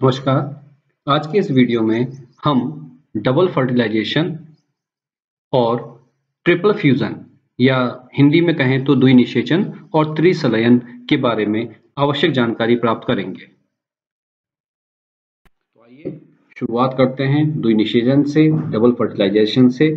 नमस्कार। आज के इस वीडियो में हम डबल फर्टिलाइजेशन और ट्रिपल फ्यूजन या हिंदी में कहें तो द्विनिषेचन और त्रिसलयन के बारे में आवश्यक जानकारी प्राप्त करेंगे। तो आइए शुरुआत करते हैं द्विनिषेचन से, डबल फर्टिलाइजेशन से।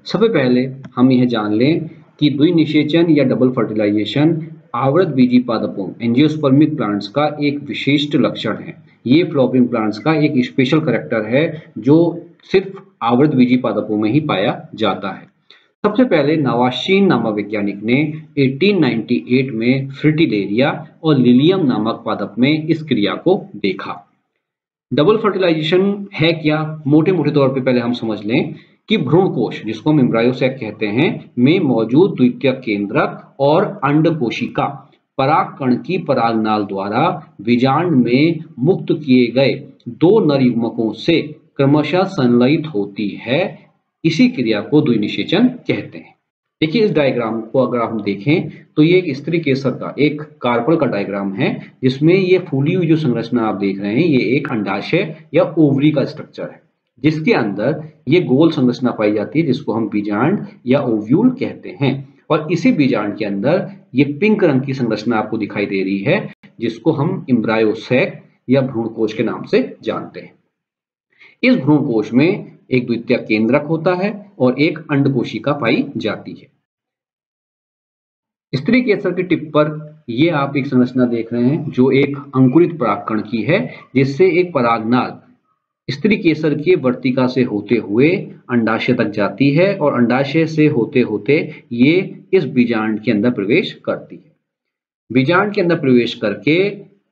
सबसे पहले हम यह जान लें कि द्विनिषेचन या डबल फर्टिलाइजेशन आवृतबीजी पादपों एंजियोस्पर्मिक प्लांट्स का एक विशिष्ट लक्षण है। ये फ्लावरिंग प्लांट्स का एक स्पेशल कैरेक्टर है जो सिर्फ आवृतबीजी पादपों में ही पाया जाता है। सबसे पहले नवाशीन नामक वैज्ञानिक ने 1898 में फ्रिटिलेरिया और लिलियम नामक पादप में इस क्रिया को देखा। डबल फर्टिलाइजेशन है क्या? मोटे मोटे तौर पे पहले हम समझ लें कि भ्रूण कोश, जिसको हम एम्ब्रायोसैक कहते हैं, में मौजूद द्वितीयक केंद्रक और अंड कोशिका पराग कण की परागनाल द्वारा बीजांड में मुक्त किए गए दो नर युग्मकों से क्रमशः संलयित होती है। इसी क्रिया को द्विनिषेचन कहते हैं। देखिए, इस डायग्राम को अगर हम देखें तो ये एक स्त्री केसर का एक कार्पल का डायग्राम है, जिसमें ये फूली हुई जो संरचना आप देख रहे हैं ये एक अंडाशय या ओवरी का स्ट्रक्चर है, जिसके अंदर ये गोल संरचना पाई जाती है जिसको हम बीजांड या ओव्यूल कहते हैं। और इसी बीजांड के अंदर ये पिंक रंग की संरचना आपको दिखाई दे रही है, जिसको हम एम्ब्रायोसैक या भ्रूणकोश के नाम से जानते हैं। इस भ्रूणकोश में एक द्वितीयक केंद्रक होता है और एक अंड कोशिका पाई जाती है। स्त्री केसर की टिप पर ये आप एक संरचना देख रहे हैं जो एक अंकुरित परागकण की है, जिससे एक परागनाल स्त्री केसर के वर्तिका से होते हुए अंडाशय तक जाती है और अंडाशय से होते होते ये इस बीजांड के अंदर प्रवेश करती है। बीजांड के अंदर प्रवेश करके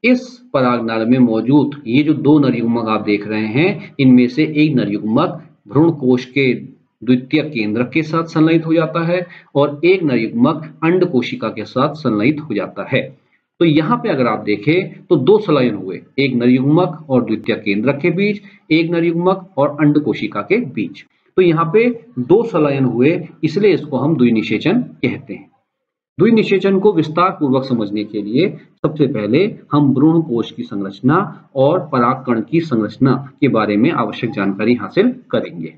इस परागनाल में मौजूद ये जो दो नर युग्मक आप देख रहे हैं, इनमें से एक नर युग्मक भ्रूण कोश के द्वितीयक केंद्रक के साथ संलयित हो जाता है और एक नर युग्मक अंड कोशिका के साथ संलयित हो जाता है। तो यहाँ पे अगर आप देखें तो दो संलयन हुए, एक नर युग्मक और द्वितीयक केंद्रक के बीच, एक नर युग्मक और अंड कोशिका के बीच। तो यहाँ पे दो संलयन हुए, इसलिए इसको हम द्विनिषेचन कहते हैं। द्विनिषेचन को विस्तार पूर्वक समझने के लिए सबसे पहले हम भ्रूण कोश की संरचना और परागकण की संरचना के बारे में आवश्यक जानकारी हासिल करेंगे।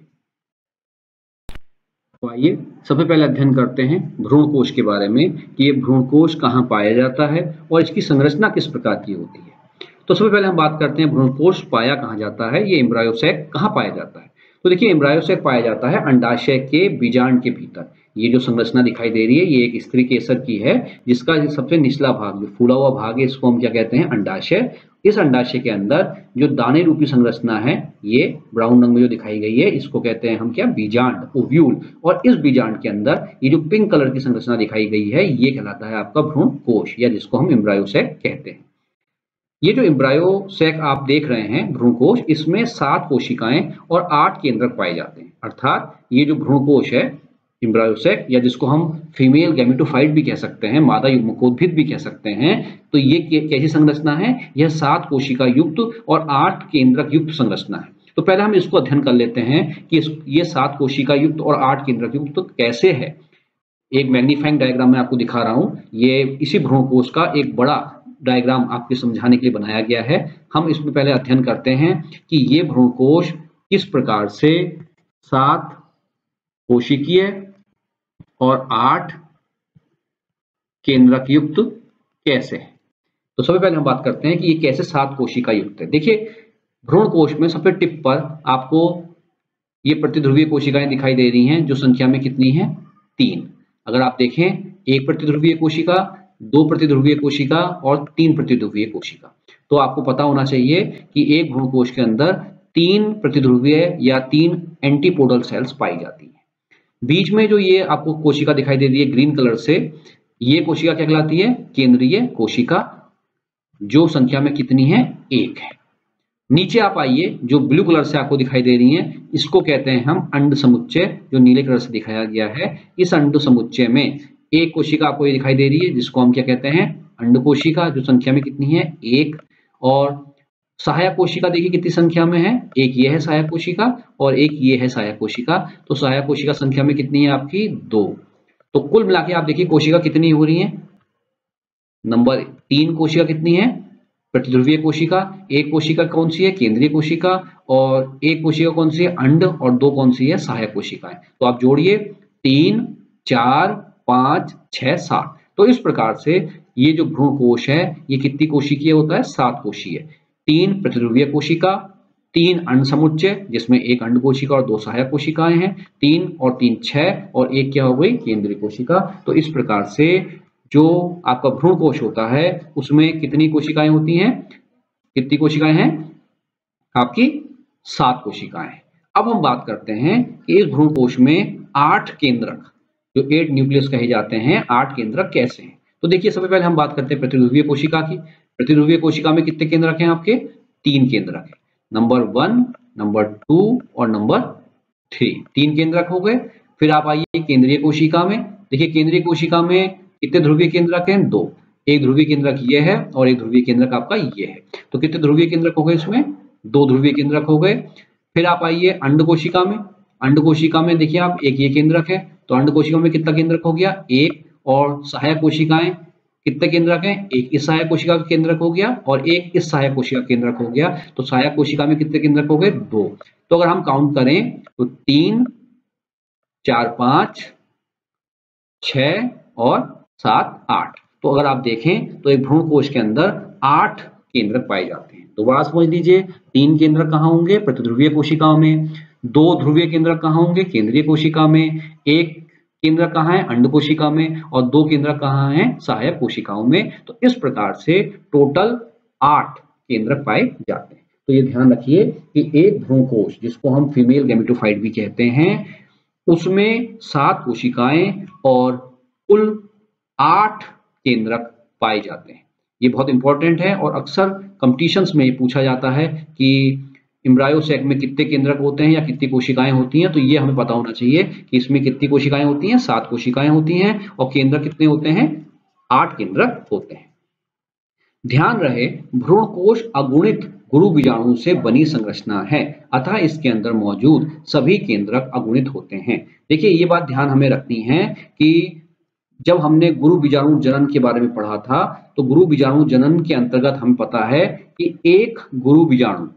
तो आइए सबसे पहले अध्ययन करते हैं भ्रूण कोश के बारे में कि ये भ्रूण कोश कहाँ पाया जाता है और इसकी संरचना किस प्रकार की होती है। तो सबसे पहले हम बात करते हैं भ्रूण कोश पाया कहाँ जाता है, ये एम्ब्रायोसैक कहाँ पाया जाता है। तो देखिए, एम्ब्रायोसैक पाया जाता है अंडाशय के बीजांड के भीतर। ये जो संरचना दिखाई दे रही है ये एक स्त्री केसर की है, जिसका सबसे निचला भाग जो फूला हुआ भाग है इसको हम क्या कहते हैं? अंडाशय। इस अंडाशय के अंदर जो दाने रूपी संरचना है ये ब्राउन रंग में जो दिखाई गई है इसको कहते हैं हम क्या? बीजांड, ओव्यूल। और इस बीजांड के अंदर ये जो पिंक कलर की संरचना दिखाई गई है ये कहलाता है आपका भ्रूण कोश, या जिसको हम एम्ब्रायोसैक कहते हैं। ये जो एम्ब्रायोसैक आप देख रहे हैं भ्रूण कोश, इसमें 7 कोशिकाएं और 8 केंद्रक पाए जाते हैं। अर्थात ये जो भ्रूण कोश है एम्ब्रायोसैक, या जिसको हम फीमेल गैमेटोफाइट भी कह सकते हैं, मादा युग्मकोद्भिद भी कह सकते हैं, तो ये कैसी संरचना है? यह 7 कोशिका युक्त और 8 केंद्रक युक्त संरचना है। तो पहले हम इसको अध्ययन कर लेते हैं कि ये 7 कोशिका युक्त और 8 केंद्रक युक्त तो कैसे है। एक मैग्नीफाइंग डायग्राम में आपको दिखा रहा हूं, ये इसी भ्रूण कोश का एक बड़ा डायग्राम आपके समझाने के लिए बनाया गया है। हम इसमें पहले अध्ययन करते हैं कि ये भ्रूण कोश किस प्रकार से 7 कोशिकीय और 8 केंद्रक युक्त कैसे है। तो सबसे पहले हम बात करते हैं कि ये कैसे 7 कोशिका युक्त है। देखिए, भ्रूण कोश में सबसे टिप पर आपको ये प्रतिध्रुवीय कोशिकाएं दिखाई दे रही हैं, जो संख्या में कितनी है? 3। अगर आप देखें, एक प्रतिध्रुवीय कोशिका, 2 प्रतिध्रुवीय कोशिका और 3 प्रतिध्रुवीय कोशिका। तो आपको पता होना चाहिए कि एक भ्रूण कोश के अंदर 3 प्रतिध्रुवीय या 3 एंटीपोडल सेल्स पाई जाती है। बीच में जो ये आपको कोशिका दिखाई दे रही है ग्रीन कलर से, ये कोशिका क्या कहलाती है? केंद्रीय कोशिका, जो संख्या में कितनी है? 1 है। नीचे आप आइए, जो ब्लू कलर से आपको दिखाई दे रही हैं, इसको कहते हैं हम अंड समुच्चय, जो नीले कलर से दिखाया गया है। इस अंड समुच्चय में एक कोशिका आपको ये दिखाई दे रही है, जिसको हम क्या कहते हैं? अंड कोशिका, जो संख्या में कितनी है? 1। और सहायक कोशिका देखिए कितनी संख्या में है? एक ये है सहायक कोशिका और एक ये है सहायक कोशिका। तो सहायक कोशिका संख्या में कितनी है आपकी? 2। तो कुल मिला के आप देखिए कोशिका कितनी हो रही है? नंबर 3 कोशिका कितनी है? प्रतिध्रुवीय कोशिका, एक कोशिका कौन सी है, केंद्रीय कोशिका, और एक कोशिका कौन सी है, अंड, और दो कौन सी है, सहायक कोशिकाएं। तो आप जोड़िए 3, 4, 5, 6, 7। तो इस प्रकार से ये जो भ्रूण कोश है ये कितनी कोशिकीय होता है, 7 कोशिकीय। 3 प्रतिध्रुवीय कोशिका, 3 अंड समुच्चय जिसमें एक अंड कोशिका और 2 सहायक कोशिकाएं हैं, 3 और 3 6, और एक क्या हो गई, केंद्रीय कोशिका। तो इस प्रकार से जो आपका भ्रूण कोश होता है उसमें कितनी कोशिकाएं होती हैं, कितनी कोशिकाएं हैं आपकी, 7 कोशिकाएं। अब हम बात करते हैं कि इस भ्रूण कोश में 8 केंद्रक, जो 8 न्यूक्लियस कहे जाते हैं, 8 केंद्रक कैसे हैं। तो देखिए सबसे पहले हम बात करते हैं प्रतिध्रुवीय कोशिका की। प्रतिध्रुवीय कोशिका में कितने केंद्रक हैं आपके, 3 केंद्रक हैं, नंबर 1, नंबर 2 और नंबर 3, 3 केंद्रक हो गए। फिर आप आइए केंद्रीय कोशिका में। देखिए केंद्रीय कोशिका में कितने ध्रुवीय केंद्रक हैं, 2, एक ध्रुवीय केंद्रक ये है और एक ध्रुवीय केंद्रक आपका ये है। तो कितने ध्रुवीय केंद्रक हो गए इसमें, 2 ध्रुवीय केंद्रक हो गए। फिर आप आइए अंड कोशिका में। अंड कोशिका में देखिए आप, एक ये केंद्रक है, तो अंड कोशिका में कितना केंद्रक हो गया, 1, और सहायक कोशिकाएं कितने केंद्रक हैं, एक इस सहायक कोशिका का केंद्रक हो गया और एक इस सहायक कोशिका केंद्रक हो गया। तो सहायक कोशिका में कितने केंद्रक हो गए, 2। तो अगर हम काउंट करें तो 3, 4, 5, 6 और 7, 8। तो अगर आप देखें तो एक भ्रूण कोश के अंदर 8 केंद्रक पाए जाते हैं। दोबारा समझ लीजिए, 3 केंद्रक कहाँ होंगे, प्रतिध्रुवीय कोशिकाओं में, 2 ध्रुवीय केंद्रक कहाँ होंगे, केंद्रीय कोशिका में, एक केंद्रक कहाँ है, अंड कोशिका में, और 2 केंद्रक कहाँ हैं, सहायक कोशिकाओं में। तो इस प्रकार से टोटल 8 केंद्रक पाए जाते हैं। तो ये ध्यान रखिए कि एक भ्रूण कोश जिसको हम फीमेल गैमेटोफाइट भी कहते हैं, उसमें 7 कोशिकाएं और कुल 8 केंद्रक पाए जाते हैं। ये बहुत इंपॉर्टेंट है और अक्सर कंपटीशंस में पूछा जाता है कि एम्ब्रायो सैक में कितने केंद्रक होते हैं या कितनी कोशिकाएं होती हैं। तो ये हमें पता होना चाहिए कि इसमें कितनी कोशिकाएं होती हैं, 7 कोशिकाएं होती हैं, और केंद्रक कितने होते हैं, 8 केंद्रक होते हैं। ध्यान रहे, भ्रूण कोश अगुणित गुरु बीजाणु से बनी संरचना है, अतः इसके अंदर मौजूद सभी केंद्रक अगुणित होते हैं। देखिए ये बात ध्यान हमें रखनी है कि जब हमने गुरु बीजाणु जनन के बारे में पढ़ा था, तो गुरु बीजाणु जनन के अंतर्गत हमें पता है कि एक गुरु बीजाणु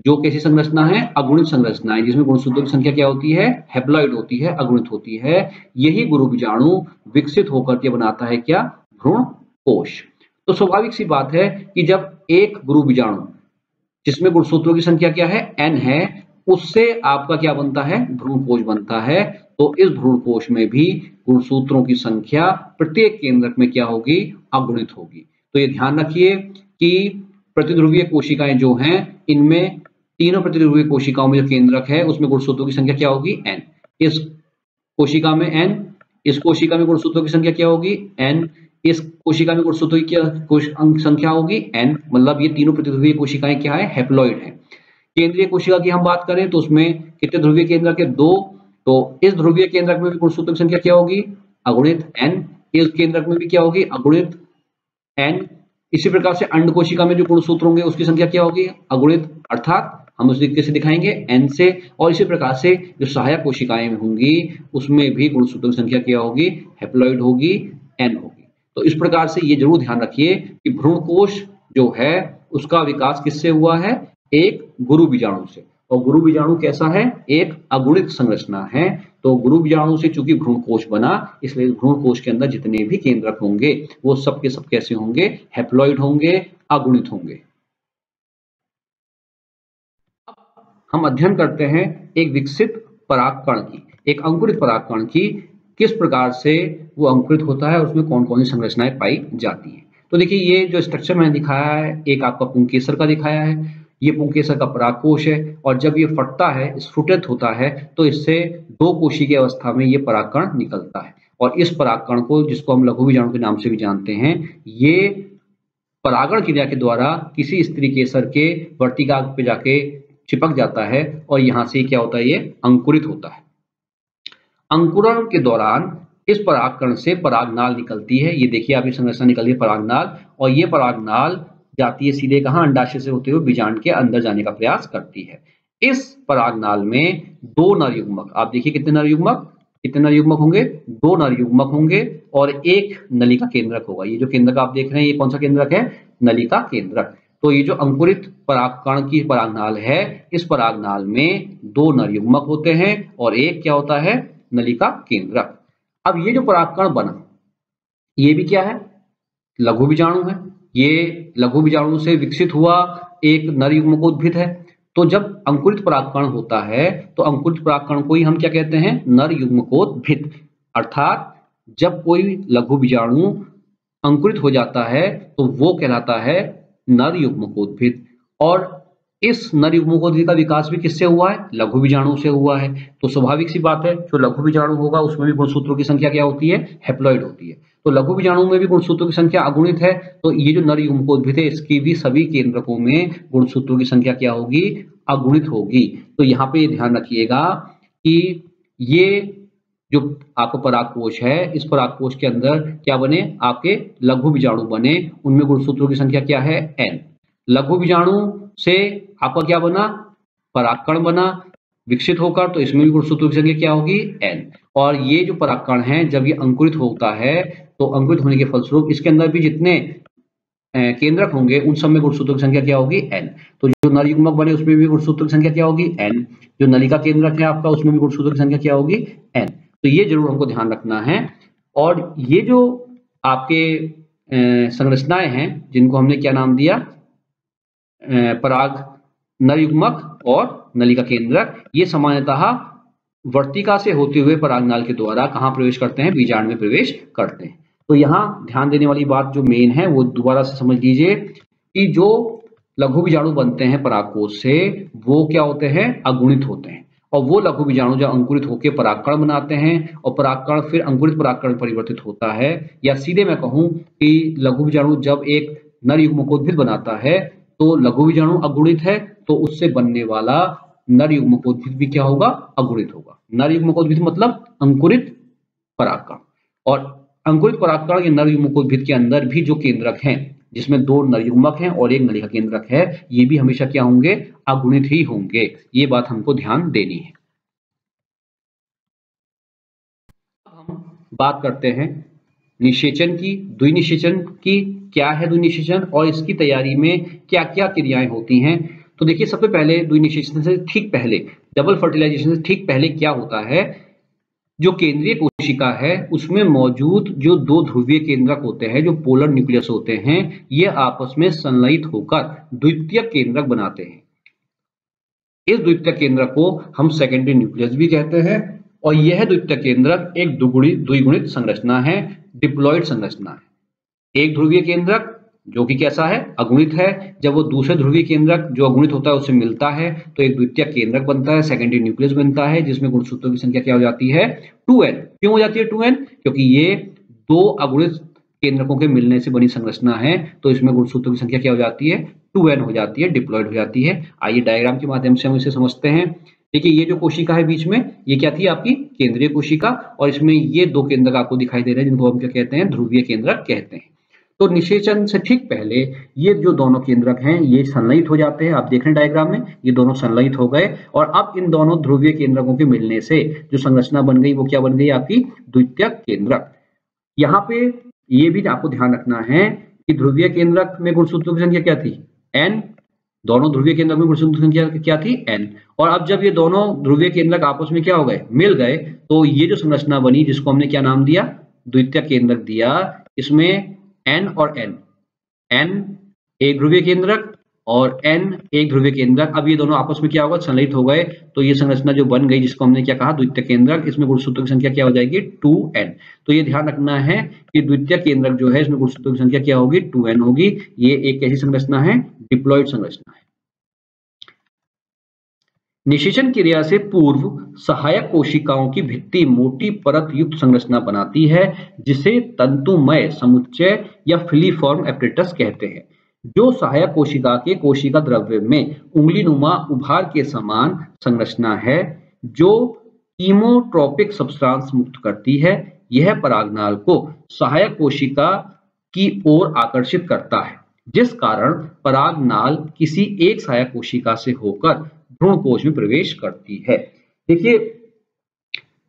जो कैसी संरचना है, अगुणित संरचना है, जिसमें गुणसूत्रों की संख्या क्या होती है, हैप्लॉइड होती है, अगुणित होती है। यही गुरु बीजाणु विकसित होकर के बनाता है क्या, भ्रूण कोश। तो स्वाभाविक सी बात है कि जब एक गुरु बीजाणु जिसमें गुणसूत्रों की संख्या क्या है, n है, उससे आपका क्या बनता है, भ्रूण कोश बनता है। तो इस भ्रूण कोश में भी गुणसूत्रों की संख्या प्रत्येक केंद्रक में क्या होगी, अगुणित होगी। तो ये ध्यान रखिए कि प्रतिध्रुवीय कोशिकाएं जो हैं, इनमें तीनों प्रतिध्रुवीय कोशिकाओं में जो केंद्रक है उसमें गुणसूत्रों की संख्या क्या होगी, n। इस कोशिका में n, इस कोशिका में गुणसूत्रों की संख्या क्या होगी, n, इस कोशिका में गुणसूत्रों की क्या संख्या होगी, n। मतलब ये तीनों प्रतिध्रुवीय कोशिकाएं क्या है, हैप्लॉइड है। केंद्रीय कोशिका की हम बात करें तो उसमें कितने ध्रुवीय केंद्रक है, 2। तो इस ध्रुवीय केंद्रक में भी गुणसूत्रों की संख्या क्या होगी, अगुणित n। इस केंद्रक में भी क्या होगी, अगुणित n। इसी प्रकार से अंड कोशिका में जो गुणसूत्र होंगे उसकी संख्या क्या होगी, अगुणित, अर्थात हम उसे कैसे दिखाएंगे, n से। और इसी प्रकार से जो सहायक कोशिकाएं होंगी उसमें भी गुणसूत्रों की संख्या क्या होगी, हैप्लॉइड होगी, n होगी। तो इस प्रकार से ये जरूर ध्यान रखिए कि भ्रूण कोश जो है उसका विकास किससे हुआ है, एक गुरु बीजाणु से। और गुरु बीजाणु कैसा है, एक अगुणित संरचना है। तो गुरु बीजाणु से चूंकि भ्रूण कोश बना, इसलिए भ्रूण कोश के अंदर जितने भी केंद्रक होंगे वो सब के सब कैसे होंगे, हैप्लॉइड होंगे, अगुणित होंगे। हम अध्ययन करते हैं एक विकसित परागकण की, एक अंकुरित परागकण की, किस प्रकार से वो अंकुरित होता है और उसमें कौन कौन सी संरचनाएं पाई जाती हैं। तो देखिए ये जो स्ट्रक्चर मैंने दिखाया है, एक आपका पुंकेसर का दिखाया है। ये पुंकेसर का परागकोश है, और जब ये फटता है, स्फुटित होता है, तो इससे 2 कोशिकीय अवस्था में ये परागकण निकलता है। और इस परागकण को, जिसको हम लघु बीजाणु के नाम से भी जानते हैं, ये परागण क्रिया के द्वारा किसी स्त्री केसर के वर्तिका पे जाके चिपक जाता है और यहाँ से क्या होता है, ये अंकुरित होता है। अंकुरण के दौरान इस परागकण से परागनाल निकलती है। ये देखिए आप, ये संरचना निकलती है परागनाल, और ये परागनाल जाती है सीधे कहाँ, अंडाशय से होते हुए बीजांड के अंदर जाने का प्रयास करती है। इस परागनाल में 2 नर युग्मक, आप देखिए कितने नर युग्मक, कितने नर युग्मक होंगे? 2 नर युग्मक होंगे और एक नलिका केंद्रक होगा। ये जो केंद्रक आप देख रहे हैं ये कौन सा केंद्रक है? नलिका केंद्रक। तो ये जो अंकुरित परागकण की परागनाल है, इस परागनाल में 2 नर युग्मक होते हैं और एक क्या होता है? नलिका केंद्रक। अब ये जो परागकण बना, ये भी क्या है? लघु बीजाणु है। ये लघु बीजाणु से विकसित हुआ एक नर युग्मकोद्भिद है। तो जब अंकुरित परागकण होता है तो अंकुरित परागकण को ही हम क्या कहते हैं? नर युग्मकोद्भिद। अर्थात जब कोई लघु बीजाणु अंकुरित हो जाता है तो वो कहलाता है नर युग्मकोद्भिद। और इस नर युग्मकोद्भिद का विकास भी किससे हुआ है? लघु बीजाणु से हुआ है। तो स्वाभाविक सी बात है, जो लघु बीजाणु होगा उसमें भी गुणसूत्रों की संख्या क्या होती है? हैप्लॉइड होती है। तो लघु बीजाणु में भी गुणसूत्रों की संख्या अगुणित है। तो ये जो नर युग्मकोद्भिद है इसकी भी सभी केंद्रकों में गुणसूत्रों की संख्या क्या होगी? अगुणित होगी। तो यहाँ पे ध्यान रखिएगा कि ये जो आपका परागकोश है, इस परागकोश के अंदर क्या बने? आपके लघु बीजाणु बने। उनमें गुणसूत्रों की संख्या क्या है? n। लघु बीजाणु से आपका क्या बना? परागकण बना विकसित होकर। तो इसमें भी गुणसूत्रों की संख्या क्या होगी? n। और ये जो परागकण है जब ये अंकुरित होता है तो अंकुरित होने के फलस्वरूप इसके अंदर भी जितने केंद्रक होंगे उन सब में गुणसूत्रों की संख्या क्या होगी? n। तो जो नर युग्मक बने उसमें भी गुणसूत्रों की संख्या क्या होगी? n। जो नलिका केंद्रक है आपका उसमें भी गुणसूत्रों की संख्या क्या होगी? n। तो ये जरूर हमको ध्यान रखना है। और ये जो आपके संरचनाएं हैं जिनको हमने क्या नाम दिया? पराग नर युग्मक और नलिका केंद्रक, ये सामान्यतः वर्तिका से होते हुए परागनाल के द्वारा कहाँ प्रवेश करते हैं? बीजांड में प्रवेश करते हैं। तो यहाँ ध्यान देने वाली बात जो मेन है वो दोबारा से समझ लीजिए कि जो लघु बीजाणु बनते हैं परागकोश से वो क्या होते हैं? अगुणित होते हैं। और वो लघु बीजाणु जब अंकुरित होकर परागकण बनाते हैं और परागकण फिर अंकुरित परागकण परिवर्तित होता है, या सीधे मैं कहूं कि लघु बीजाणु जब एक नर युग्मकोद्भिद बनाता है तो लघु बीजाणु अगुणित है, तो उससे बनने वाला नर युग्मकोद्भिद भी क्या होगा? अगुणित होगा। नर युग्मकोद्भिद मतलब अंकुरित परागकण। और अंकुरित परागकण के नर युग्मकोद्भिद के अंदर भी जो केंद्रक हैं जिसमें 2 नर युग्मक हैं और एक नलिका केंद्रक है, ये भी हमेशा क्या होंगे? अगुणित ही होंगे। ये बात हमको ध्यान देनी है। हम बात करते हैं निषेचन की, द्विनिषेचन की। क्या है द्विनिषेचन और इसकी तैयारी में क्या क्या क्रियाएं होती हैं? तो देखिए, सबसे पहले द्विनिषेचन से ठीक पहले, डबल फर्टिलाइजेशन से ठीक पहले क्या होता है? जो केंद्रीय कोशिका है उसमें मौजूद जो 2 ध्रुवीय केंद्रक होते हैं, जो पोलर न्यूक्लियस होते हैं, ये आपस में संलयित होकर द्वितीयक केंद्रक बनाते हैं। इस द्वितीयक केंद्रक को हम सेकेंडरी न्यूक्लियस भी कहते हैं। और यह द्वितीयक केंद्रक एक द्विगुणित संरचना है, डिप्लॉइड संरचना है। एक ध्रुवीय केंद्रक जो कि कैसा है? अगुणित है। जब वो दूसरे ध्रुवीय केंद्रक जो अगुणित होता है उससे मिलता है तो एक द्वितीयक केंद्रक बनता है, सेकेंडरी न्यूक्लियस बनता है, जिसमें गुणसूत्रों की संख्या क्या हो जाती है? 2n। क्यों हो जाती है 2n? क्योंकि ये 2 अगुणित केंद्रकों के मिलने से बनी संरचना है, तो इसमें गुणसूत्रों की संख्या क्या हो जाती है? 2n हो जाती है, डिप्लॉइड हो जाती है। आइए डायग्राम के माध्यम से हम इसे समझते हैं। देखिए, ये जो कोशिका है बीच में, ये क्या थी? आपकी केंद्रीय कोशिका। और इसमें ये 2 केंद्रक आपको दिखाई दे रहे हैं जिनको हम क्या कहते हैं? ध्रुवीय केंद्रक कहते हैं। तो निषेचन से ठीक पहले ये जो दोनों केंद्रक हैं ये संलयित हो जाते हैं। आप देख रहे हैं डायग्राम में, ये दोनों संलयित हो गए और अब इन दोनों ध्रुवीय केंद्रकों के मिलने से जो संरचना बन गई वो क्या बन गई? आपकी द्वितीयक केंद्रक। यहाँ पे ये भी आपको ध्यान रखना है कि ध्रुवीय केंद्रक में गुणसूत्रों की संख्या क्या थी? n। दोनों ध्रुवीय केंद्रक में गुणसूत्रों की संख्या क्या थी? n। और अब जब ये दोनों ध्रुवीय केंद्रक आपस में क्या हो गए? मिल गए, तो ये जो संरचना बनी जिसको हमने क्या नाम दिया? द्वितीयक केंद्रक दिया। इसमें n और n एक ध्रुवीय केंद्रक और n एक ध्रुवीय केंद्रक। अब ये दोनों आपस में क्या होगा? संलयित हो गए। तो ये संरचना जो बन गई जिसको हमने क्या कहा? द्वितीयक केंद्रक। इसमें गुणसूत्रों की संख्या क्या हो जाएगी? 2n। तो ये ध्यान रखना है कि द्वितीयक केंद्रक जो है इसमें गुणसूत्रों की संख्या क्या होगी? 2n होगी। ये एक कैसी संरचना है? डिप्लॉइड संरचना है। निषेचन क्रिया से पूर्व सहायक कोशिकाओं की भित्ति मोटी परत युक्त संरचना बनाती है जिसे तंतुमय समुच्चय या फिलीफॉर्म एपरेटस कहते हैं, जो सहायक कोशिका के कोशिका द्रव्य में उंगलीनुमा उभार के समान संरचना है जो कीमोट्रोपिक सब्सटेंस मुक्त करती है। यह परागनाल को सहायक कोशिका की ओर आकर्षित करता है, जिस कारण परागनाल किसी एक सहायक कोशिका से होकर भ्रूण कोश में प्रवेश करती है। देखिए,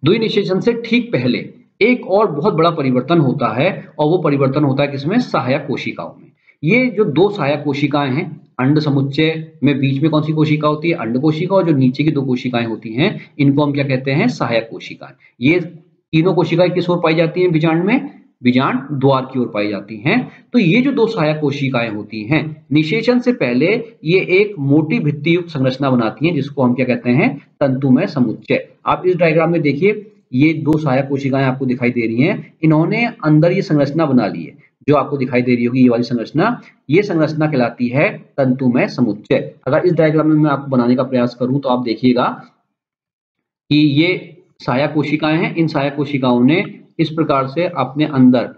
द्विनिषेचन से ठीक पहले एक और बहुत बड़ा परिवर्तन होता है और वो परिवर्तन होता है किसमें? सहायक कोशिकाओं में। ये जो दो सहायक कोशिकाएं हैं, अंड समुच्चय में बीच में कौन सी कोशिका होती है? अंड कोशिका, और जो नीचे की दो कोशिकाएं होती हैं इनको हम क्या कहते हैं? सहायक कोशिकाएं। ये तीनों कोशिकाएं किस ओर पाई जाती हैं बीजांड में? बीजांड द्वार की ओर पाई जाती हैं। तो ये जो दो सहायक कोशिकाएं होती हैं, निषेचन से पहले ये एक मोटी भित्ति युक्त संरचना बनाती हैं जिसको हम क्या कहते हैं? तंतुमय समुच्चय। आप इस डायग्राम में देखिए, ये दो सहायक कोशिकाएं आपको दिखाई दे रही हैं, इन्होंने अंदर ये संरचना बना ली है जो आपको दिखाई दे रही होगी, ये वाली संरचना। ये संरचना कहलाती है तंतुमय समुच्चय। अगर इस डायग्राम में मैं आपको बनाने का प्रयास करूं तो आप देखिएगा कि ये सहायक कोशिकाएं हैं। इन सहायक कोशिकाओं ने इस प्रकार से अपने अंदर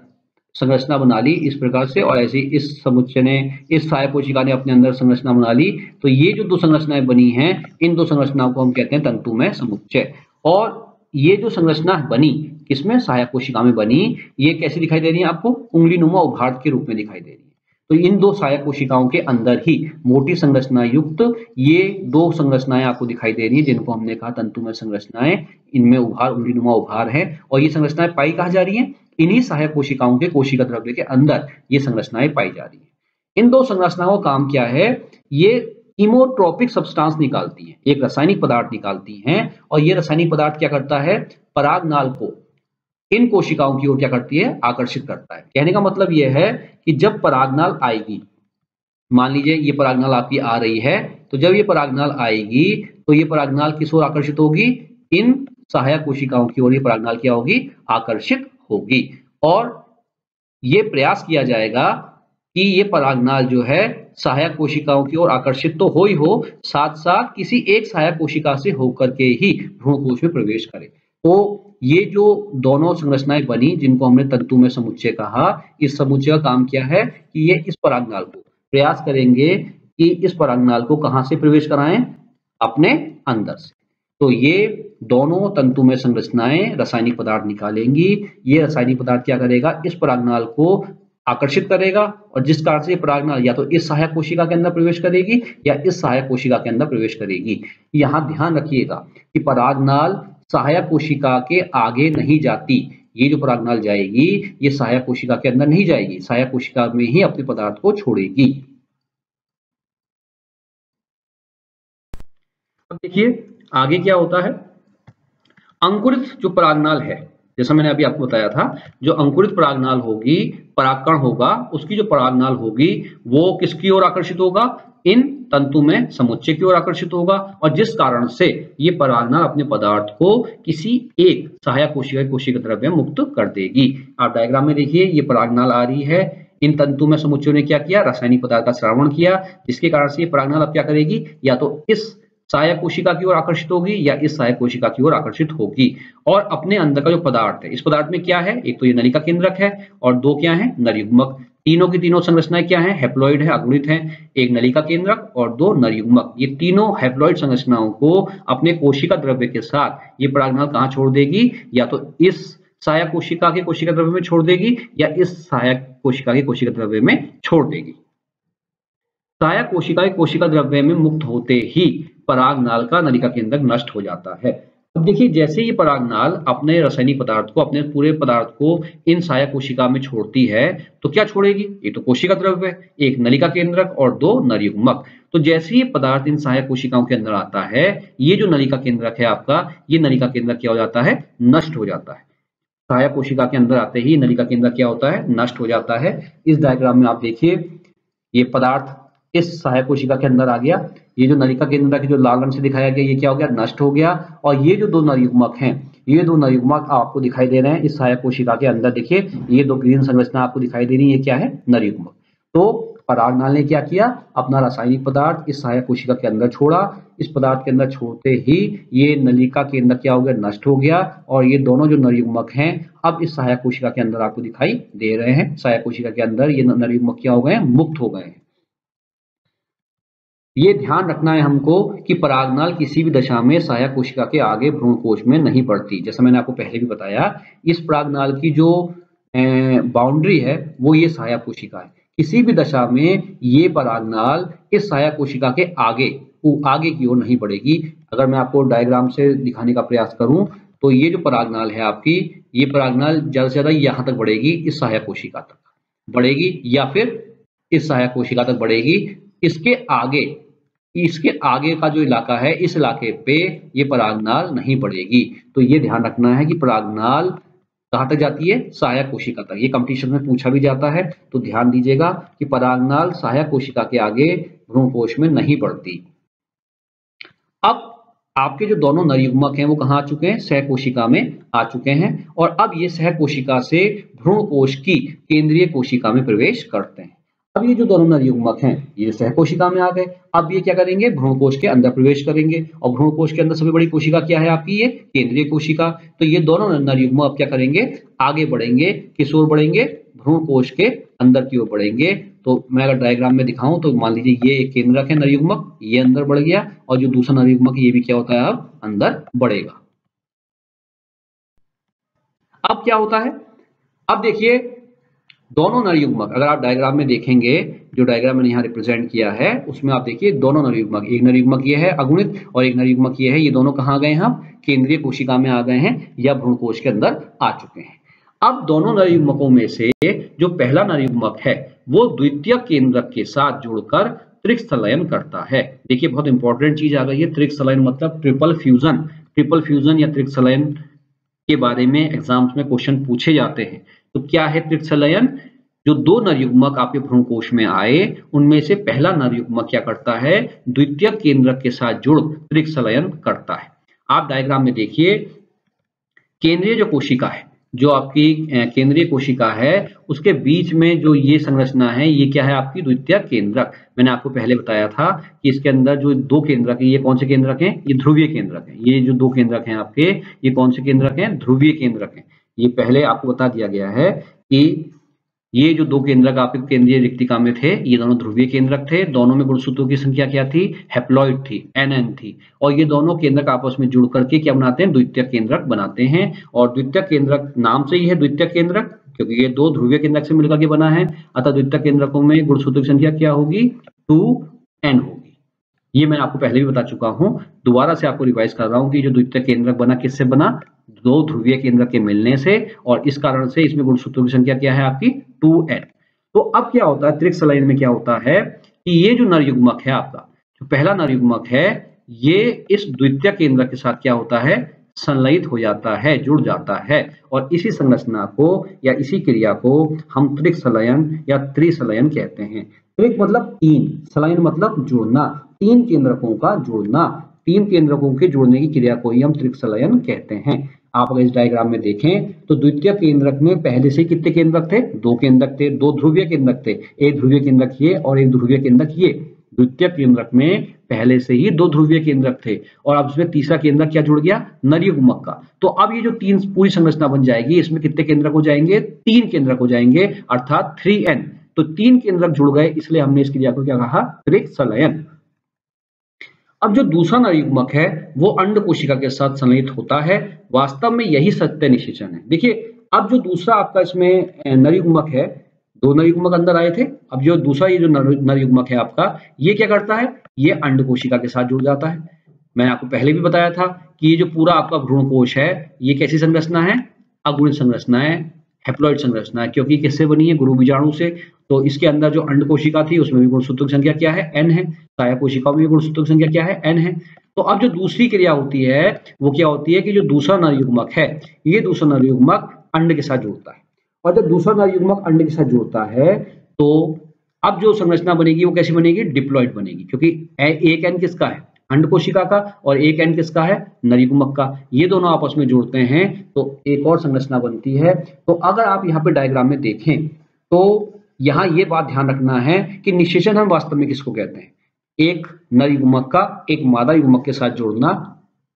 संरचना बना ली इस प्रकार से, और ऐसे इस समुच्चय ने, इस सहायक कोशिका ने अपने अंदर संरचना बना ली। तो ये जो दो संरचनाएं बनी हैं, इन दो संरचनाओं को हम कहते हैं तंतुमय समुच्चय। और ये जो संरचना बनी किसमें? सहायक कोशिका में बनी। ये कैसी दिखाई दे रही है आपको? उंगली नुमा उभार के रूप में दिखाई दे रही है। तो इन दो सहायक कोशिकाओं के अंदर ही मोटी संरचना युक्त ये दो संरचनाएं आपको दिखाई दे रही है जिनको हमने कहा तंतुमय संरचनाएं। इनमें उभार, उंगली नुमा उभार है, और ये संरचनाएं पाई कहाँ जा रही हैं? इन्हीं सहायक कोशिकाओं के कोशिका द्रव्य के अंदर ये संरचनाएं पाई जा रही है। इन दो संरचनाओं का काम क्या है? ये इमोट्रोपिक सब्सटेंस निकालती हैं, एक रासायनिक पदार्थ निकालती हैं, और ये रासायनिक पदार्थ क्या करता है? परागनाल को इन कोशिकाओं की ओर क्या करती है? आकर्षित करता है। कहने का मतलब यह है कि जब परागनाल आएगी, मान लीजिए ये परागनाल आपकी आ रही है, तो जब ये परागनाल आएगी तो ये परागनाल किस ओर आकर्षित होगी? इन सहायक कोशिकाओं की ओर ये परागनाल क्या होगी? आकर्षित होगी। और ये प्रयास किया जाएगा कि ये परागनाल जो है सहायक कोशिकाओं की ओर आकर्षित तो हो ही हो, साथ साथ किसी एक सहायक कोशिका से होकर के ही भ्रूणकोश में प्रवेश करे। तो ये जो दोनों संरचनाएं बनी जिनको हमने तंतुमय समुच्चय कहा, इस समुच्चय का काम क्या है कि ये इस परागनाल को प्रयास करेंगे कि इस परागनाल को कहां से प्रवेश कराएं? अपने अंदर से। तो ये दोनों तंतुमय संरचनाएं रासायनिक पदार्थ निकालेंगी। ये रासायनिक पदार्थ क्या करेगा? इस परागनाल को आकर्षित करेगा, और जिस कारण से परागनाल या तो इस सहायक कोशिका के अंदर प्रवेश करेगी या इस सहायक कोशिका के अंदर प्रवेश करेगी। यहां ध्यान रखिएगा कि परागनाल सहायक कोशिका के आगे नहीं जाती। ये जो परागनाल जाएगी ये सहायक कोशिका के अंदर नहीं जाएगी, सहायक कोशिका में ही अपने पदार्थ को छोड़ेगी। अब देखिए आगे क्या होता है। अंकुरित जो परागनाल है, जैसा मैंने अभी आपको बताया था, जो अंकुरित परागनाल होगी, परागकण होगा, उसकी जो परागनाल होगी वो किसकी ओर आकर्षित होगा? इन तंतुमय समुच्चय की ओर आकर्षित होगा, और जिस कारण से ये परागनाल अपने पदार्थ को किसी एक सहायक कोशिका द्रव्य में मुक्त कर देगी। आप डायग्राम में देखिए, ये परागनाल आ रही है, इन तंतुमय समुच्चयों ने क्या किया? रासायनिक पदार्थ का श्रावण किया, जिसके कारण से ये परागनाल अब क्या करेगी? या तो इस सहायक कोशिका की ओर आकर्षित होगी या इस सहायक कोशिका की ओर आकर्षित होगी, और अपने अंदर का जो पदार्थ है, इस पदार्थ में क्या है? एक तो ये नलिका केंद्रक है, और दो क्या है? नरयुग्मक। तीनों की तीनों संरचनाएं क्या है? हैप्लॉइड है, अगुणित है। एक नलिका केंद्रक और दो नरयुग्मक। ये तीनों हैप्लॉइड संरचनाओं को अपने कोशिका द्रव्य के साथ ये परागनाल कहां छोड़ देगी? या तो इस सहायक कोशिका के कोशिका द्रव्य में छोड़ देगी या इस सहायक कोशिका के कोशिका द्रव्य में छोड़ देगी। सहायक कोशिका के कोशिका द्रव्य में मुक्त होते ही परागनाल का नलिका केंद्रक नष्ट हो जाता है। अब देखिए, जैसे ये परागनाल अपने रासायनिक पदार्थ को, अपने पूरे पदार्थ को इन सहायक कोशिका में छोड़ती है, तो क्या छोड़ेगी? एक तो कोशिका द्रव्य, एक नलिका केंद्रक और दो नरयुग्मक। तो जैसे ये पदार्थ इन सहायक कोशिकाओं के अंदर आता है, ये जो नलिका केंद्रक है आपका, ये नलिका केंद्रक क्या हो जाता है? नष्ट हो जाता है। सहायक कोशिका के अंदर आते ही नलिका केंद्रक क्या होता है? नष्ट हो जाता है। इस डायग्राम में आप देखिए, ये पदार्थ इस सहायक कोशिका के अंदर आ गया, ये जो नलिका केंद्र की जो लाल रंग से दिखाया गया, ये क्या हो गया? नष्ट हो गया। और ये जो दो नरयुग्मक हैं, ये दो नरयुग्मक आपको दिखाई दे रहे हैं इस सहायक कोशिका के अंदर। देखिए, ये दो ग्रीन संरचना आपको दिखाई दे रही है, ये क्या है? नरयुग्मक। तो परागनाल ने क्या किया? अपना रासायनिक पदार्थ इस सहायक कोशिका के अंदर छोड़ा। इस पदार्थ के अंदर छोड़ते ही ये नलिका केंद्र क्या हो गया? नष्ट हो गया। और ये दोनों जो नरयुग्मक हैं अब इस सहायक कोशिका के अंदर आपको दिखाई दे रहे हैं। सहायक कोशिका के अंदर ये नरयुग्मक क्या हो गए? मुक्त हो गए हैं। ये ध्यान रखना है हमको कि परागनाल किसी भी दशा में सहायक कोशिका के आगे भ्रूणकोश में नहीं बढ़ती। जैसा मैंने आपको पहले भी बताया, इस परागनाल की जो बाउंड्री है वो ये सहायक कोशिका है। किसी भी दशा में ये परागनाल इस सहायक कोशिका के आगे की ओर नहीं बढ़ेगी। अगर मैं आपको डायग्राम से दिखाने का प्रयास करूं तो ये जो परागनाल है आपकी, ये परागनाल ज्यादा से ज्यादा यहाँ तक बढ़ेगी, इस सहायक कोशिका तक बढ़ेगी या फिर इस सहायक कोशिका तक बढ़ेगी। इसके आगे का जो इलाका है, इस इलाके पे ये परागनाल नहीं बढ़ेगी। तो ये ध्यान रखना है कि परागनाल कहाँ तक जाती है, सहायक कोशिका तक। ये कंपटीशन में पूछा भी जाता है, तो ध्यान दीजिएगा कि परागनाल सहायक कोशिका के आगे भ्रूणकोश में नहीं बढ़ती। अब आपके जो दोनों नरयुग्मक हैं वो कहाँ आ चुके हैं, सहकोशिका में आ चुके हैं, और अब ये सहकोशिका से भ्रूणकोश की केंद्रीय कोशिका में प्रवेश करते हैं। अब ये जो दोनों नरयुग्मक हैं ये सहकोशिका में आ गए। अब ये क्या करेंगे, भ्रूणकोश के अंदर प्रवेश करेंगे, और भ्रूणकोश के अंदर सबसे बड़ी कोशिका क्या है आपकी, ये केंद्रीय कोशिका। तो ये दोनों नरयुग्मक अब क्या करेंगे, आगे बढ़ेंगे, किस ओर बढ़ेंगे, भ्रूणकोश के अंदर की ओर बढ़ेंगे। तो मैं अगर डायग्राम में दिखाऊं तो मान लीजिए ये एक केंद्रक है नरयुग्मक, ये अंदर बढ़ गया, और जो दूसरा नरयुग्मक ये भी क्या होता है, अब अंदर बढ़ेगा। अब क्या होता है, अब देखिए दोनों नरयुग्मक, अगर आप डायग्राम में देखेंगे, जो डायग्राम मैंने यहाँ रिप्रेजेंट किया है उसमें आप देखिए दोनों नरयुग्मक, एक नरयुग्मक ये है अगुणित और एक नरयुग्मक ये है, ये दोनों कहाँ गए हैं, हम केंद्रीय कोशिका में आ गए हैं या भ्रूणकोश के अंदर आ चुके हैं। अब दोनों नरयुग्मकों में से जो पहला नरयुग्मक है वो द्वितीय केंद्रक के साथ जुड़कर त्रिक संलयन करता है। देखिए बहुत इंपॉर्टेंट चीज आ गई है, त्रिक संलयन मतलब ट्रिपल फ्यूजन। ट्रिपल फ्यूजन या त्रिक संलयन के बारे में एग्जाम्स में क्वेश्चन पूछे जाते हैं। तो क्या है त्रिक संलयन, जो दो नरयुग्मक आपके भ्रूणकोश में आए उनमें से पहला नरयुग्मक क्या करता है, द्वितीय केंद्रक के साथ जुड़ त्रिक संलयन करता है। आप डायग्राम में देखिए, केंद्रीय जो कोशिका है, जो आपकी केंद्रीय कोशिका है उसके बीच में जो ये संरचना है ये क्या है, आपकी द्वितीय केंद्रक। मैंने आपको पहले बताया था कि इसके अंदर जो दो केंद्रक है, ये कौन से केंद्रक हैं, ये ध्रुवीय केंद्रक हैं। ये जो दो केंद्रक हैं आपके, ये कौन से केंद्रक हैं, ध्रुवीय केंद्रक हैं। ये पहले आपको बता दिया गया है कि ये जो दो केंद्रक आपके केंद्रीय रिक्तिका में थे ये दोनों ध्रुवीय केंद्रक थे। दोनों में गुणसूत्रों की संख्या क्या थी, हैप्लॉइड थी, Nn थी, और ये दोनों केंद्रक आपस में जुड़ करके क्या बनाते हैं, द्वितीय केंद्रक बनाते हैं। और द्वितीय केंद्रक नाम से ही है द्वितीय केंद्रक, क्योंकि ये दो ध्रुवीय केंद्रक से मिलकर के बना है, अतः द्वितीय केंद्रकों में गुणसूत्रों की संख्या क्या होगी, 2n होगी। ये मैं आपको पहले भी बता चुका हूं, दोबारा से आपको रिवाइज कर रहा हूं कि जो द्वितीय केंद्रक बना किससे बना, दो ध्रुवीय केंद्रक के मिलने से, और इस कारण से इसमें गुणसूत्रों की संख्या क्या है आपकी, 2n। तो अब क्या होता है त्रिक संलयन में, क्या होता है कि ये जो नरयुग्मक है आपका, जो पहला नरयुग्मक है, ये इस द्वितीय केंद्रक के साथ क्या होता है, संलयित हो जाता है, जुड़ जाता है, और इसी संरचना को या इसी क्रिया को हम त्रिक संलयन या त्रिसंलयन कहते हैं। त्रिक मतलब तीन, संलयन मतलब जुड़ना, तीन केंद्रकों का जुड़ना, तीन केंद्रकों के जुड़ने की क्रिया को ही हम त्रिक संलयन कहते हैं। आप अगर इस डायग्राम में देखें तो द्वितीय केंद्रक में पहले से कितने केंद्रक थे, दो केंद्रक थे, दो ध्रुवीय केंद्रक थे, एक ध्रुवीय केंद्रक ये और एक ध्रुवीय केंद्रक ये। द्वितीय केंद्रक में पहले से ही दो ध्रुवीय केंद्रक थे, और अब इसमें तीसरा केंद्रक क्या जुड़ गया, नरयुग्मक का। तो अब ये जो तीन पूरी संरचना बन जाएगी, इसमें कितने केंद्रक हो जाएंगे, तीन केंद्रक हो जाएंगे, अर्थात 3n। तो तीन केंद्रक जुड़ गए, इसलिए हमने इस क्रिया को क्या कहा, त्रिक संलयन। अब जो दूसरा नरयुग्मक है वो अंड कोशिका के साथ संलयित होता है। वास्तव में यही सत्य निषेचन है। देखिए अब जो दूसरा आपका इसमें नरयुग्मक है, दो नरयुग्मक अंदर आए थे, अब जो दूसरा ये जो नरयुग्मक है आपका, ये क्या करता है, ये अंड कोशिका के साथ जुड़ जाता है। मैंने आपको पहले भी बताया था कि ये जो पूरा आपका भ्रूणकोश है ये कैसी संरचना है, अगुणित संरचना है, हैप्लॉइड संरचना है, क्योंकि किससे बनी है, गुरु बीजाणु से। तो इसके अंदर जो अंड कोशिका थी उसमें भी गुणसूत्रों की संख्या क्या है, n है, सहायक कोशिकाओं में भी गुणसूत्रों की संख्या क्या है, n है। तो अब जो दूसरी क्रिया होती है वो क्या होती है कि जो दूसरा नरयुग्मक है, ये दूसरा नरयुग्मक अंड के साथ जुड़ता है, और जब दूसरा नरयुग्मक अंड के साथ जुड़ता है तो अब जो संरचना बनेगी वो कैसी बनेगी, डिप्लॉइड बनेगी, क्योंकि एक n किसका है, अंड कोशिका का, और एक n किसका है, नरयुग्मक का। ये दोनों आपस में जुड़ते हैं तो एक और संरचना बनती है। तो अगर आप यहाँ पे डायग्राम में देखें तो यहाँ ये बात ध्यान रखना है कि निषेचन हम वास्तव में किसको कहते हैं, एक नरयुग्मक का एक मादा युग्मक के साथ जोड़ना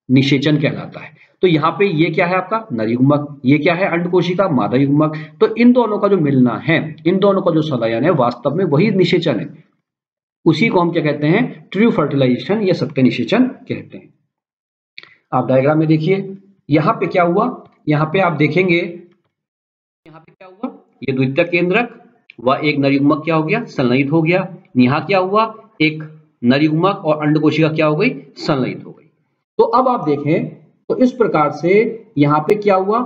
निषेचन कहलाता है। तो यहाँ पे ये क्या है आपका नरयुग्मक, ये क्या है अंड कोशिका, मादा युग्मक। तो इन दोनों का जो मिलना है, इन दोनों का जो संलयन है, वास्तव में वही निषेचन है। उसी को हम क्या कहते हैं, ट्रू फर्टिलाइजेशन या सत्य निषेचन कहते हैं। आप डायग्राम में देखिए यहाँ पे क्या हुआ, यहाँ पे आप देखेंगे यहाँ पे क्या हुआ, ये द्वितीय केंद्रक व एक नरयुग्मक क्या हो गया, संलयित हो गया। यहाँ क्या हुआ, एक नरयुग्मक और अंड कोशिका क्या हो गई, संलयित हो गई। तो अब आप देखें तो इस प्रकार से यहाँ पे क्या हुआ,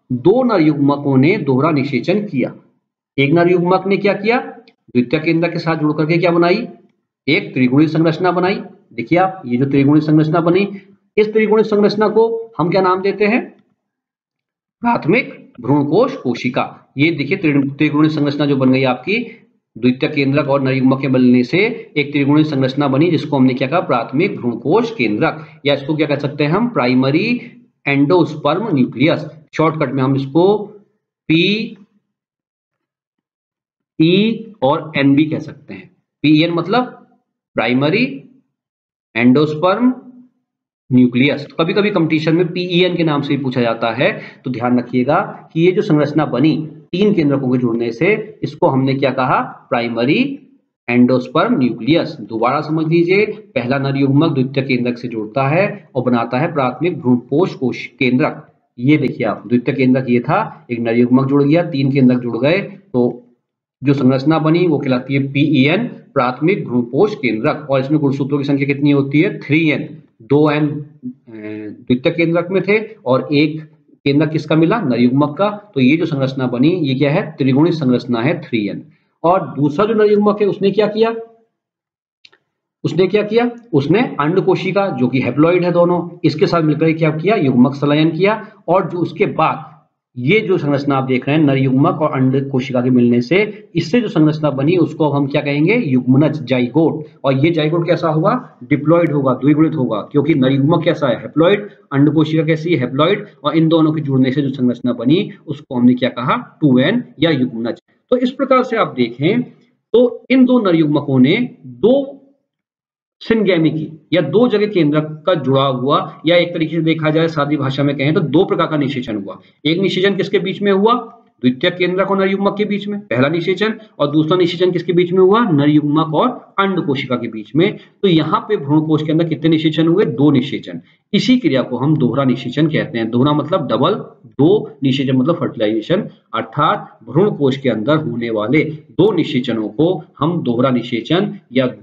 दो नरयुग्मकों ने दोहरा निषेचन किया। एक नरयुग्मक ने क्या किया, द्वितीय केंद्रक के साथ जुड़ करके क्या बनाई, एक त्रिगुणी संरचना बनाई। देखिए आप, ये जो त्रिगुणी संरचना बनी, इस त्रिगुणी संरचना को हम क्या नाम देते हैं, प्राथमिक भ्रूणकोश कोशिका। ये देखिए त्रिगुणी संरचना जो बन गई आपकी, द्वितीय केंद्रक और नरयुग्मक के बनने से एक त्रिगुणी संरचना बनी, जिसको हमने क्या कहा, प्राथमिक भ्रूणकोश केंद्रक, या इसको क्या कह सकते हैं हम, प्राइमरी एंडोस्पर्म न्यूक्लियस। शॉर्टकट में हम इसको पी ई और एन भी कह सकते हैं। पीएन मतलब प्राइमरी एंडोस्पर्म न्यूक्लियस। कभी कभी कंपटीशन में पीईएन के नाम से भी पूछा जाता है, तो ध्यान रखिएगा कि ये जो संरचना बनी तीन केंद्रकों के जुड़ने से, इसको हमने क्या कहा, प्राइमरी एंडोस्पर्म न्यूक्लियस। दोबारा समझ लीजिए, पहला नरयुग्मक द्वितीय केंद्रक से जुड़ता है और बनाता है प्राथमिक भ्रूणकोश कोश केंद्रक। ये देखिए आप, द्वितीय केंद्रक ये था, एक नरयुग्मक जुड़ गया, तीन केंद्रक जुड़ गए, तो जो संरचना बनी वो कहलाती है पीईएन, प्राथमिक भ्रूणकोश केंद्रक। और इसमें गुणसूत्रों की संख्या कितनी होती है, 3n। 2n द्वितीय केंद्रक में थे और एक केंद्रक किसका मिला, नरयुग्मक का। तो ये जो संरचना बनी ये क्या है, त्रिगुणी संरचना है 3n। और दूसरा जो नरयुग्मक है उसने क्या किया, उसने अंड कोशिका जो कि हैप्लॉइड है दोनों, इसके साथ मिलकर क्या किया, युग्मक संलयन किया। और जो उसके बाद ये जो संरचना आप देख रहे हैं नरयुग्मक और अंड कोशिका के मिलने से, इससे जो संरचना बनी उसको हम क्या कहेंगे, युग्मनज, जाइगोट। और ये जाइगोट कैसा होगा, डिप्लॉइड होगा, द्विगुणित होगा, क्योंकि नरयुग्मक कैसा है, हैप्लॉइड, अंड कोशिका कैसी है, हैप्लॉइड, और इन दोनों के जुड़ने से जो संरचना बनी उसको हमने क्या कहा, 2n या युग्मनज। तो इस प्रकार से आप देखें तो इन दो नरयुग्मकों ने दो सिनगैमी की या दो जगह केंद्रक का जुड़ा हुआ, या एक तरीके से देखा जाए सादी भाषा में कहें तो दो प्रकार का निषेचन हुआ। एक निषेचन किसके बीच में हुआ, द्वितीय केंद्रक और नरयुग्मक के बीच में, पहला निषेचन। और दूसरा निषेचन किसके बीच में हुआ, नरयुग्मक और अंड कोशिका के बीच में। तो यहाँ पे भ्रूणकोश के अंदर कितने निषेचन हुए, दो निषेचन। इसी क्रिया को हम दोहरा निषेचन कहते हैं। दोहरा मतलब डबल, दो निषेचन मतलब फर्टिलाइजेशन, अर्थात भ्रूणकोश के अंदर होने वाले दो निषेचनों को हम दोहरा निषेचन या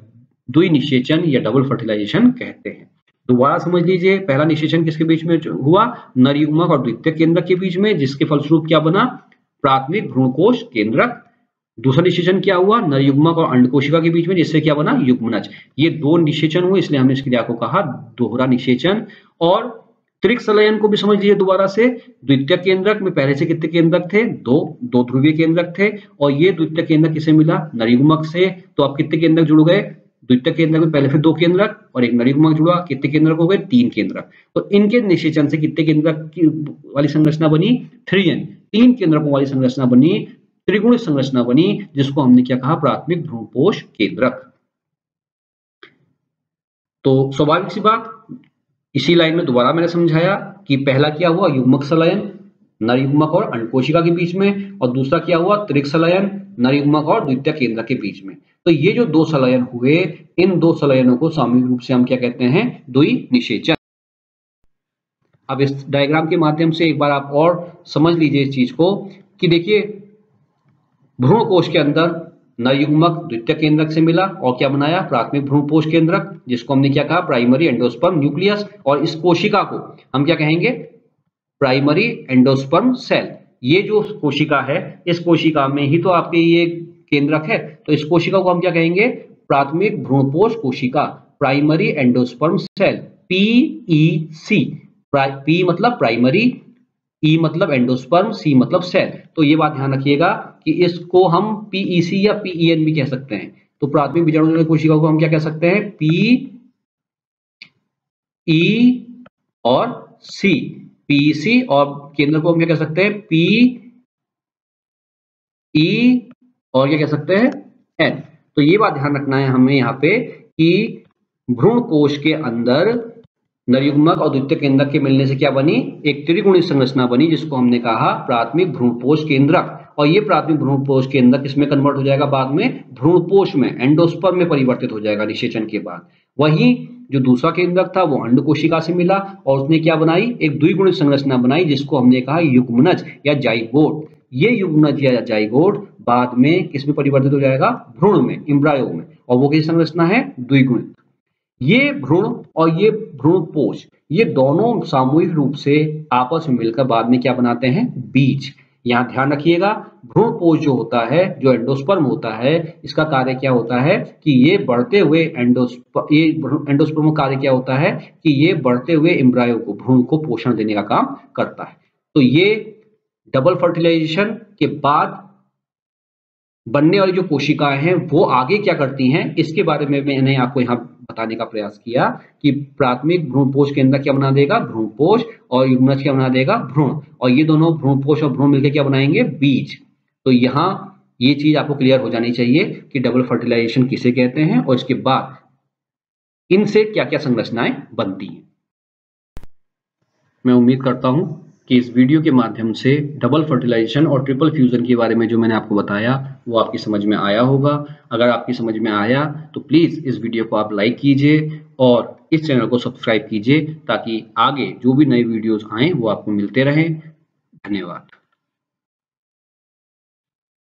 द्विनिषेचन या डबल फर्टिलाइजेशन कहते हैं। दोबारा समझ लीजिए, पहला निषेचन किसके बीच में हुआ, नरयुग्मक और द्वितीय केंद्रक के बीच में, जिसके फलस्वरूप क्या बना, प्राथमिक भ्रूणकोश केंद्रक। दूसरा निषेचन क्या हुआ, नरयुग्मक और अंड कोशिका के बीच में, जिससे क्या बना, युग्मनज। ये दो निषेचन हुए, इसलिए हमने इस क्रिया को कहा दोहरा निषेचन। और त्रिक संलयन को भी समझ लीजिए दोबारा से। द्वितीय केंद्रक में पहले से कितने केंद्रक थे, दो ध्रुवीय केंद्रक थे, और ये द्वितीय केंद्रक किसे मिला, नरयुग्मक से। तो अब कितने केंद्रक जुड़ गए, द्वितीय केंद्रक में पहले फिर दो केंद्रक और एक नरयुग्मक जुड़ा, कितने केंद्रक हो गए, तीन केंद्रक। तो इनके निषेचन से कितने केंद्रक की वाली संरचना बनी, 3n, तीन केंद्रकों वाली संरचना बनी, त्रिगुणी संरचना बनी, जिसको हमने क्या कहा, प्राथमिक भ्रूणकोश केंद्रक। तो स्वाभाविक सी बात, इसी लाइन में दोबारा मैंने समझाया कि पहला क्या हुआ, युग्मक संलयन नरयुग्मक और अंड कोशिका के बीच में, और दूसरा क्या हुआ, त्रिक संलयन नरयुग्मक और द्वितीय केंद्रक के बीच में। तो ये जो दो संलयन हुए, इन दो संलयनों को सामूहिक रूप से हम क्या कहते हैं, द्विनिषेचन। अब इस डायग्राम के माध्यम से एक बार आप और समझ लीजिए इस चीज को कि देखिए, भ्रूणकोश के अंदर नरयुग्मक द्वितीय केंद्रक से मिला और क्या बनाया, प्राथमिक भ्रूणकोश केंद्रक, जिसको हमने क्या कहा, प्राइमरी एंडोस्पर्म न्यूक्लियस। और इस कोशिका को हम क्या कहेंगे, प्राइमरी एंडोस्पर्म सेल। ये जो कोशिका है, इस कोशिका में ही तो आपके ये केंद्रक है, तो इस कोशिका को हम क्या कहेंगे, प्राथमिक भ्रूणकोश कोशिका, primary endosperm cell, PEC. P मतलब प्राइमरी, ई मतलब एंडोस्पर्म, सी मतलब सेल। तो ये बात ध्यान रखिएगा कि इसको हम पीईसी या पीईएन भी कह सकते हैं। तो प्राथमिक बीजाणुजनक कोशिका को हम क्या कह सकते हैं, पी ई और सी, पीईसी, और केंद्र को हम क्या कह सकते हैं, पी ई और क्या कह सकते हैं, एन। तो ये बात ध्यान रखना है हमें यहाँ पे कि भ्रूण कोश के अंदर नरयुग्मक और द्वितीय केंद्रक के मिलने से क्या बनी, एक त्रिगुणी संरचना बनी, जिसको हमने कहा प्राथमिक भ्रूणपोष केंद्रक। और ये प्राथमिक भ्रूणपोष केंद्रक किसमें कन्वर्ट हो जाएगा, बाद में भ्रूणपोष में, एंडोस्पर्म में परिवर्तित हो जाएगा निषेचन के बाद। वहीं जो दूसरा केंद्रक था वो अंड कोशिका से मिला और उसने क्या बनाई, एक द्विगुणी संरचना बनाई, जिसको हमने कहा युग्मनज या जाइगोट। ये युग्मनज या जाइगोट बाद में किसमें परिवर्तित हो जाएगा, भ्रूण में, एम्ब्रायो में, और वो कैसी संरचना है, द्विगुणित। ये भ्रूण और ये भ्रूणपोष, ये दोनों सामूहिक रूप से आपस में मिलकर बाद में क्या बनाते हैं, बीज। यहाँ ध्यान रखिएगा, भ्रूणपोष जो होता है, जो एंडोस्पर्म होता है, इसका कार्य क्या होता है कि ये बढ़ते हुए एंडोस्पर्म का कार्य क्या होता है कि ये बढ़ते हुए एम्ब्रायो को, भ्रूण को पोषण देने का काम करता है। तो ये डबल फर्टिलाइजेशन के बाद बनने वाली जो कोशिकाएं हैं वो आगे क्या करती हैं, इसके बारे में मैंने आपको यहाँ बताने का प्रयास किया कि प्राथमिक भ्रूणपोष के अंदर क्या बना देगा, भ्रूणपोष, और युग्मज क्या बना देगा, भ्रूण, और ये दोनों भ्रूणपोष और भ्रूण मिलकर क्या बनाएंगे, बीज। तो यहाँ ये चीज आपको क्लियर हो जानी चाहिए कि डबल फर्टिलाइजेशन किसे कहते हैं और इसके बाद इनसे क्या क्या संरचनाएं बनती हैं। मैं उम्मीद करता हूं कि इस वीडियो के माध्यम से डबल फर्टिलाइजेशन और ट्रिपल फ्यूजन के बारे में जो मैंने आपको बताया वो आपकी समझ में आया होगा। अगर आपकी समझ में आया तो प्लीज़ इस वीडियो को आप लाइक कीजिए और इस चैनल को सब्सक्राइब कीजिए ताकि आगे जो भी नए वीडियोस आएँ वो आपको मिलते रहें। धन्यवाद।